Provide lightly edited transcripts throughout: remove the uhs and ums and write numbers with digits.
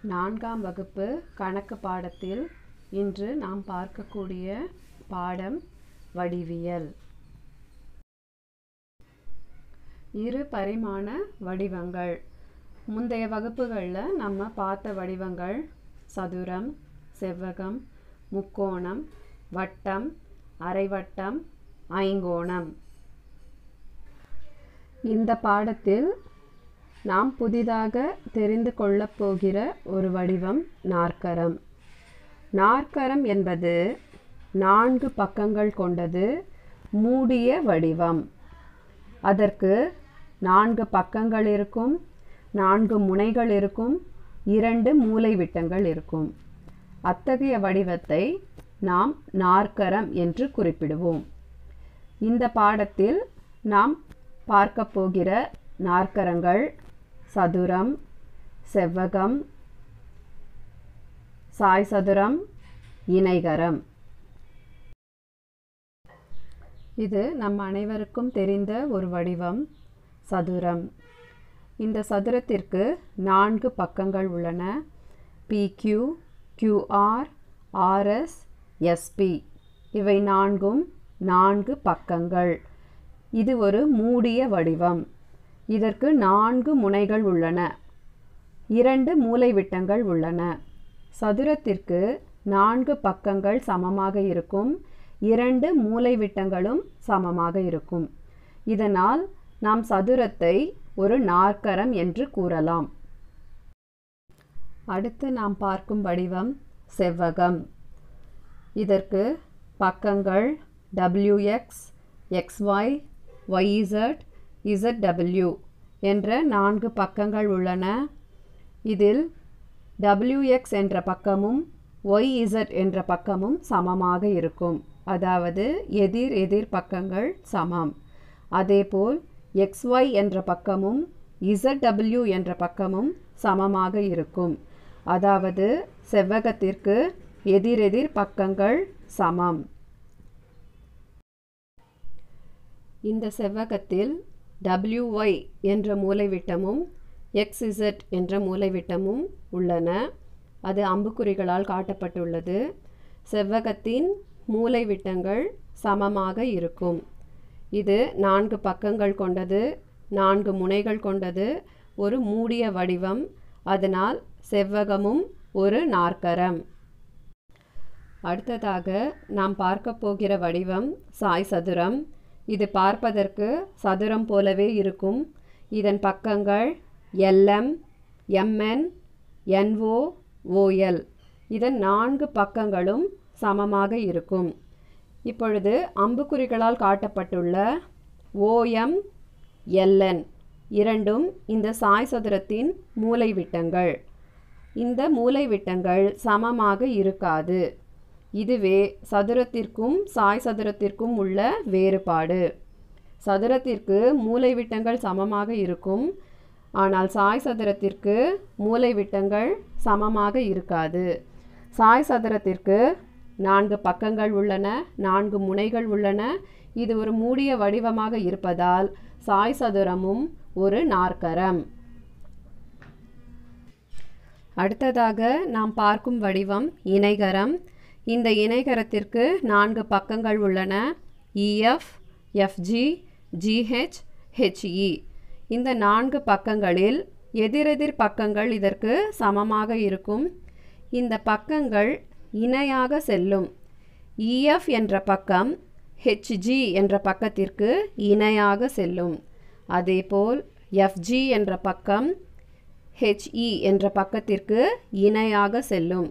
நான்காம் வகுப்பு கணக்கு பாடத்தில் இன்று நாம் பார்க்கக்கூடிய பாடம் வடிவியல். இரு பரிமாண வடிவங்கள். முந்தைய வகுப்புகளில் நம்ம பார்த்த வடிவங்கள் சதுரம், செவ்வகம், முக்கோணம், வட்டம், அரைவட்டம், ஐங்கோணம். இந்த பாடத்தில் நாம் புதிதாக தெரிந்து கொள்ளப் போகிற ஒரு வடிவம் நாற்கரம். நாற்கரம் என்பது 4 பக்கங்கள் கொண்டது மூடிய வடிவம். அதற்கு 4 பக்கங்கள் இருக்கும், 4 முனைகள் இருக்கும், 2 மூலைவிட்டங்கள் இருக்கும். அத்தகைய வடிவத்தை நாம் நாற்கரம் என்று குறிப்பிடுவோம். இந்த பாடத்தில் நாம் பார்க்க போகிற நாற்கரங்கள் சதுரம், செவ்வகம், சாய்சதுரம், இணைகரம். இது நம் அனைவருக்கும் தெரிந்த ஒரு வடிவம் சதுரம். இந்த சதுரத்திற்கு 4 பக்கங்கள் உள்ளன. PQ, QR, RS, SP. இவை 4ம் 4 பக்கங்கள். இது ஒரு மூடிய வடிவம். இதற்கு 4 முனைகள் உள்ளன, 2 மூலைவிட்டங்கள் உள்ளன. சதுரத்திற்கு 4 பக்கங்கள் சமமாக இருக்கும், 2 மூலைவிட்டங்களும் சமமாக இருக்கும். இதனால் நாம் சதுரத்தை ஒரு நாற்கரம் என்று கூறலாம். அடுத்து நாம் பார்க்கும் வடிவம் செவ்வகம். இதற்கு பக்கங்கள் WX, XY, YZ, ZW என்ற 4 பக்கங்கள் உள்ளன. இதில் WX என்ற பக்கமும் YZ என்ற பக்கமும் சமமாக இருக்கும். அதாவது எதிர் எதிர் பக்கங்கள் சமம். அதேபோல் XY என்ற பக்கமும் ZW என்ற பக்கமும் சமமாக இருக்கும். அதாவது செவ்வகத்திற்கு எதிரெதிர் பக்கங்கள் சமம். இந்த செவ்வகத்தில் WY என்ற மூலைவிட்டமும் XZ என்ற மூலைவிட்டமும் உள்ளன. அது அம்புக்குறிகளால் காட்டப்பட்டுள்ளது. செவ்வகத்தின் மூலைவிட்டங்கள் சமமாக இருக்கும். இது 4 பக்கங்கள் கொண்டது, 4 முனைகள் கொண்டது, ஒரு மூடிய வடிவம். அதனால் செவ்வகமும் ஒரு நாற்கரம். அடுத்ததாக நாம் பார்க்க போகிற வடிவம் சாய்சதுரம். இது பார்ப்பதற்கு சதுரம் போலவே இருக்கும். இதன் பக்கங்கள் LM, MN, NO, OL. இதன் 4 பக்கங்களும் சமமாக இருக்கும். இப்பொழுது அம்புக்குறிகளால் காட்டப்பட்டுள்ள OM, LN இரண்டும் இந்த சாய்சதுரத்தின் மூலைவிட்டங்கள். இந்த மூலைவிட்டங்கள் சமமாக இருக்காது. இதுவே சதுரத்திற்கும் சாய்சதுரத்திற்கும் உள்ள வேறுபாடு. சதுரத்திற்கு மூலைவிட்டங்கள் சமமாக இருக்கும், ஆனால் சாய்சதுரத்திற்கு மூலைவிட்டங்கள் சமமாக இருக்காது. சாய்சதுரத்திற்கு 4 பக்கங்கள் உள்ளன, 4 முனைகள் உள்ளன. இது ஒரு மூடிய வடிவமாக இருப்பதால் சாய்சதுரமும் ஒரு நாற்கரம். அடுத்ததாக நாம் பார்க்கும் வடிவம் இணைகரம். இந்த இணைகரத்திற்கு 4 பக்கங்கள் உள்ளன. EF, FG, GH, HE. இந்த 4 பக்கங்களில் எதிரெதிர் பக்கங்கள் இதற்கு சமமாக இருக்கும். இந்த பக்கங்கள் இணையாக செல்லும். EF என்ற பக்கம் HG என்ற பக்கத்திற்கு இணையாக செல்லும். அதேபோல் FG என்ற பக்கம் HE என்ற பக்கத்திற்கு இணையாக செல்லும்.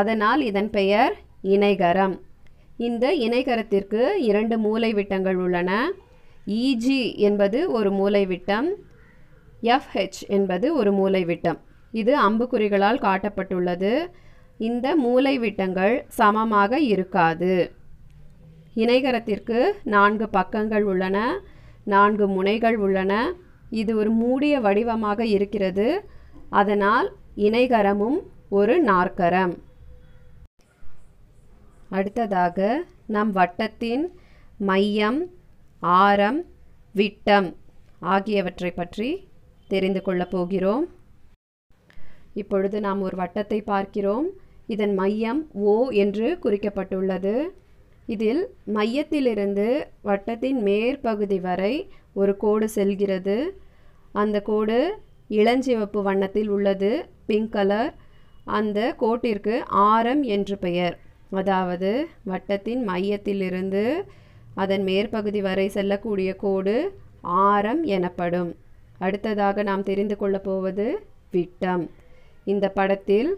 அதனால் இதன் பெயர் இணைகரம். இந்த இணைகரத்திற்கு 2 மூலைவிட்டங்கள் உள்ளன. EG என்பது ஒரு மூலைவிட்டம், FH என்பது ஒரு மூலைவிட்டம். இது அம்புக்குறிகளால் காட்டப்பட்டுள்ளது. இந்த மூலைவிட்டங்கள் சமமாக இருக்காது. இணைகரத்திற்கு 4 பக்கங்கள் உள்ளன, 4 முனைகள் உள்ளன. இது ஒரு மூடிய வடிவமாக இருக்கிறது. அதனால் இணைகரமும் ஒரு நாற்கரம். அடுத்ததாக நம் வட்டத்தின் மையம், ஆரம், விட்டம் ஆகியவற்றை பற்றி தெரிந்து கொள்ளப் போகிறோம். இப்பொழுது நாம் ஒரு வட்டத்தை பார்க்கிறோம். இதன் மையம் O என்று குறிக்கப்பட்டுள்ளது. இதில் மையத்திலிருந்து வட்டத்தின் மேற்பகுதி வரை ஒரு கோடு செல்கிறது. அந்த கோடு இளஞ்சிவப்பு வண்ணத்தில் உள்ளது, பிங்க் கலர். அந்த கோட்டிற்கு ஆரம் என்று பெயர். அதாவது வட்டத்தின் மையத்திலிருந்து அதன் மேற்பகுதி வரை செல்லக்கூடிய கோடு ஆரம் எனப்படும். அடுத்ததாக நாம் தெரிந்து கொள்ளப் போவது விட்டம். இந்த படத்தில்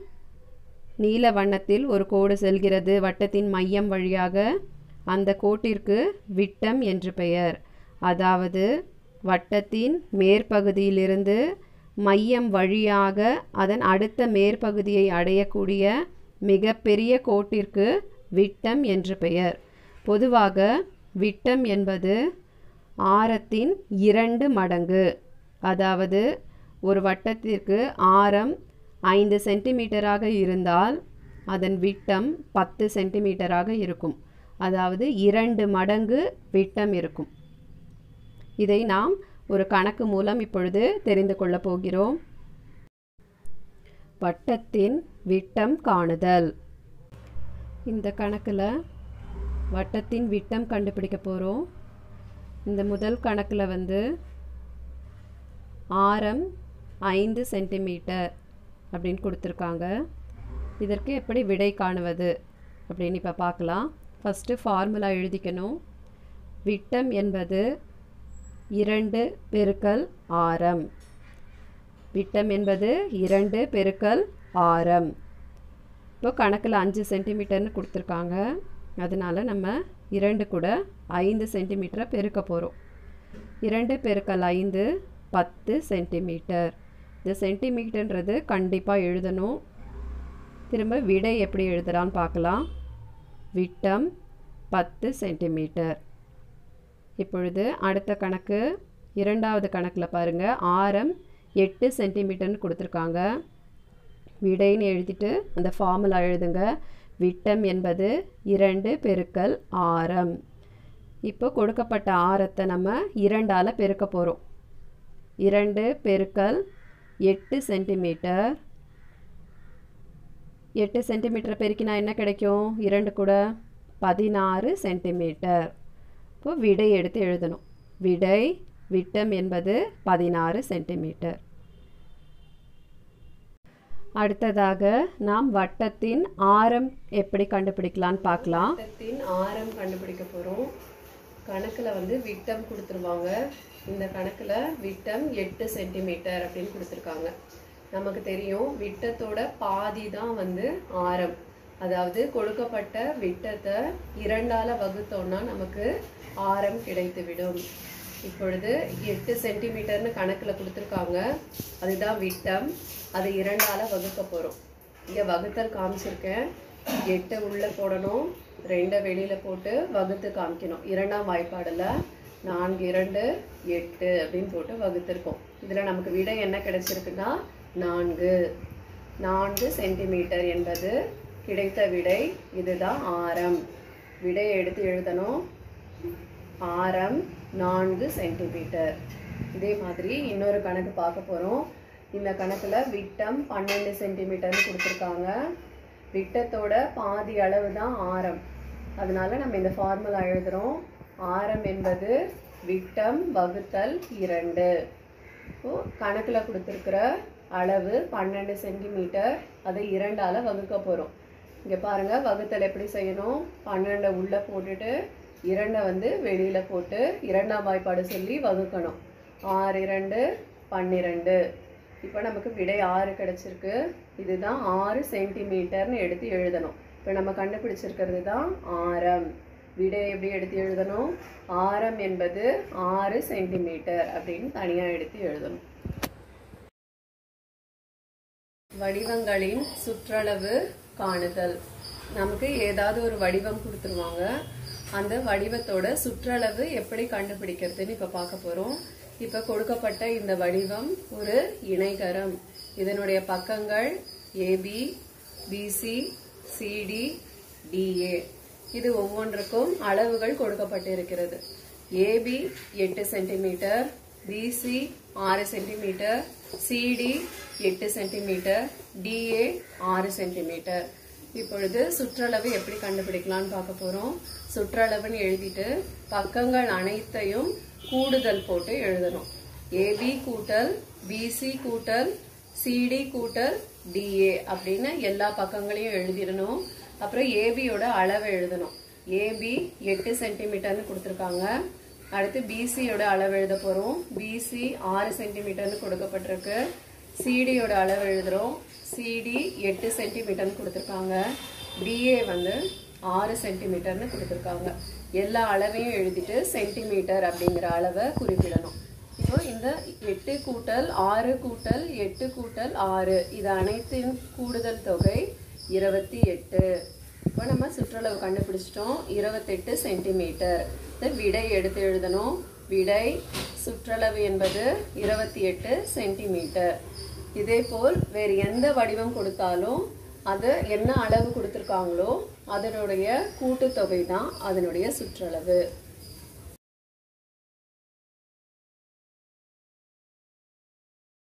நீல வண்ணத்தில் ஒரு கோடு செல்கிறது வட்டத்தின் மையம் வழியாக. அந்த கோட்டிற்கு விட்டம் என்று பெயர். அதாவது வட்டத்தின் மேற்பகுதியிலிருந்து மையம் வழியாக அதன் அடுத்த மேற்பகுதியை அடையக்கூடிய மிகப்பெரிய கோட்டிற்கு விட்டம் என்று பெயர். பொதுவாக விட்டம் என்பது ஆரத்தின் 2 மடங்கு. அதாவது ஒரு வட்டத்திற்கு ஆரம் 5 சென்டிமீட்டராக இருந்தால் அதன் விட்டம் 10 சென்டிமீட்டராக இருக்கும். அதாவது 2 மடங்கு விட்டம் இருக்கும். இதை நாம் ஒரு கணக்கு மூலம் இப்பொழுது தெரிந்து கொள்ளப் போகிறோம். வட்டத்தின் விட்டம் காணுதல். இந்த கணக்கில் வட்டத்தின் விட்டம் கண்டுபிடிக்க போகிறோம். இந்த முதல் கணக்கில் ஆரம் 5 சென்டிமீட்டர் அப்படின்னு கொடுத்துருக்காங்க. இதற்கு எப்படி விடை காணுவது அப்படின்னு இப்போ பார்க்கலாம். ஃபஸ்ட்டு ஃபார்முலா எழுதிக்கணும். விட்டம் என்பது 2 பெருக்கல் ஆரம். விட்டம் என்பது 2 பெருக்கல் ஆரம். இப்போ கணக்கில் 5 சென்டிமீட்டர்னு கொடுத்துருக்காங்க. அதனால் நம்ம 2 கூட 5 சென்டிமீட்டரை பெருக்க போகிறோம். 2 பெருக்கல் 5 10 சென்டிமீட்டர். இந்த சென்டிமீட்டர்ன்றது கண்டிப்பாக எழுதணும். திரும்ப விடை எப்படி எழுதலான்னு பார்க்கலாம். விட்டம் 10 சென்டிமீட்டர். இப்பொழுது அடுத்த கணக்கு, இரண்டாவது கணக்கில் பாருங்கள். ஆரம் 8 சென்டிமீட்டர்னு கொடுத்துருக்காங்க. விடைன்னு எழுதிட்டு அந்த ஃபார்முலா எழுதுங்க. விட்டம் என்பது 2 பெருக்கல் ஆரம். இப்போ கொடுக்கப்பட்ட ஆரத்தை நம்ம 2ஆல் பெருக்க போகிறோம். 2 பெருக்கல் 8 சென்டிமீட்டர். 8 சென்டிமீட்டரை பெருக்கினா என்ன கிடைக்கும்? 2 கூட 16 சென்டிமீட்டர். இப்போ விடை எடுத்து எழுதணும். விடை விட்டம் என்பது 16 சென்டிமீட்டர். அடுத்ததாக நாம் வட்டத்தின் ஆரம் எப்படி கண்டுபிடிக்கலான்னு பார்க்கலாம். வட்டத்தின் ஆரம் கண்டுபிடிக்க போகிறோம். கணக்கில் விட்டம் கொடுத்துருவாங்க. இந்த கணக்கில் விட்டம் 8 சென்டிமீட்டர் அப்படின்னு கொடுத்துருக்காங்க. நமக்கு தெரியும் விட்டத்தோட பாதி தான் ஆரம். அதாவது கொடுக்கப்பட்ட விட்டத்தை 2ஆல் வகுத்தோம்னா நமக்கு ஆரம் கிடைத்துவிடும். இப்பொழுது 8 சென்டிமீட்டர்னு கணக்கில் கொடுத்துருக்காங்க. அதுதான் விட்டம். அதை 2ஆல் வகுக்க போகிறோம். இங்கே வகுத்தல் காமிச்சிருக்கேன். 8 உள்ளே போடணும், 2 வெளியில் போட்டு வகுத்து காமிக்கணும். 2ஆம் வாய்ப்பாடில் 4 2 8 அப்படின்னு போட்டு வகுத்திருக்கோம். இதில் நமக்கு விடை என்ன கிடைச்சிருக்குன்னா 4 சென்டிமீட்டர் என்பது கிடைத்த விடை. இதுதான் ஆரம். விடையை எடுத்து எழுதணும். ஆரம் 4 சென்டிமீட்டர். இதே மாதிரி இன்னொரு கணக்கு பார்க்க போகிறோம். இந்த கணக்கில் விட்டம் 12 சென்டிமீட்டர்னு கொடுத்துருக்காங்க. விட்டத்தோட பாதி அளவு தான் ஆரம். அதனால நம்ம இந்த ஃபார்முலா எழுதுகிறோம். ஆரம் என்பது விட்டம் வகுத்தல் 2. இப்போது கணக்கில் கொடுத்துருக்கிற அளவு 12 சென்டிமீட்டர். அதை 2ஆல் வகுக்க போகிறோம். இங்கே பாருங்கள், வகுத்தல் எப்படி செய்யணும். 12 உள்ளே போட்டுட்டு 2 வெளியில் போட்டு 2ஆம் வாய்ப்பாடு சொல்லி வகுக்கணும். 6 2 12. இப்போ நமக்கு விடை 6 கிடச்சிருக்கு. இதுதான் 6 சென்டிமீட்டர்னு எடுத்து எழுதணும். இப்போ நம்ம கண்டுபிடிச்சிருக்கிறது தான் ஆரம். விடை எப்படி எடுத்து எழுதணும்? ஆரம் என்பது 6 சென்டிமீட்டர் அப்படின்னு தனியாக எடுத்து எழுதணும். வடிவங்களின் சுற்றளவு காணுதல். நமக்கு ஏதாவது ஒரு வடிவம் கொடுத்துருவாங்க. அந்த வடிவத்தோட சுற்றளவு எப்படி கண்டுபிடிக்கிறதுன்னு இப்போ பார்க்க போகிறோம். இப்போ கொடுக்கப்பட்ட இந்த வடிவம் ஒரு இணைகரம். இதனுடைய பக்கங்கள் AB, BC, CD, DA. இது ஒவ்வொன்றுக்கும் அளவுகள் கொடுக்கப்பட்டிருக்கிறது. AB 8 centimetre, BC 6 centimetre, CD 8 centimetre, DA 6 centimetre. இப்பொழுது சுற்றளவு எப்படி கண்டுபிடிக்கலாம்னு பார்க்க போறோம். சுற்றளவுன்னு எழுதிட்டு பக்கங்கள் அனைத்தையும் கூடுதல் போட்டு எழுதணும். AB கூட்டல் BC கூட்டல் CD கூட்டல் DA அப்படின்னு எல்லா பக்கங்களையும் எழுதிடணும். அப்புறம் ABயோட அளவை எழுதணும். AB 8 சென்டிமீட்டர்னு கொடுத்துருக்காங்க. அடுத்து BCயோட அளவு எழுத போறோம். BC 6 சென்டிமீட்டர்னு கொடுக்கப்பட்டிருக்கு. CDயோட அளவு எழுதுறோம். CD 8 சென்டிமீட்டர்னு கொடுத்துருக்காங்க. DA வந்து 6 சென்டிமீட்டர்னு கொடுத்துருக்காங்க. எல்லா அளவையும் எழுதிட்டு சென்டிமீட்டர் அப்படிங்கிற அளவை குறிப்பிடணும். இப்போ இந்த 8 கூட்டல் 6 கூட்டல் 8 கூட்டல் 6 இது அனைத்தின் கூடுதல் தொகை 28. இப்போ நம்ம சுற்றளவு கண்டுபிடிச்சிட்டோம். 28 சென்டிமீட்டர். விடை எடுத்து எழுதணும். விடை சுற்றளவு என்பது 28 சென்டிமீட்டர். இதே போல் வேறு எந்த வடிவம் கொடுத்தாலும் அது என்ன அளவு கொடுத்துருக்காங்களோ அதனுடைய கூட்டுத்தொகை தான் அதனுடைய சுற்றளவு.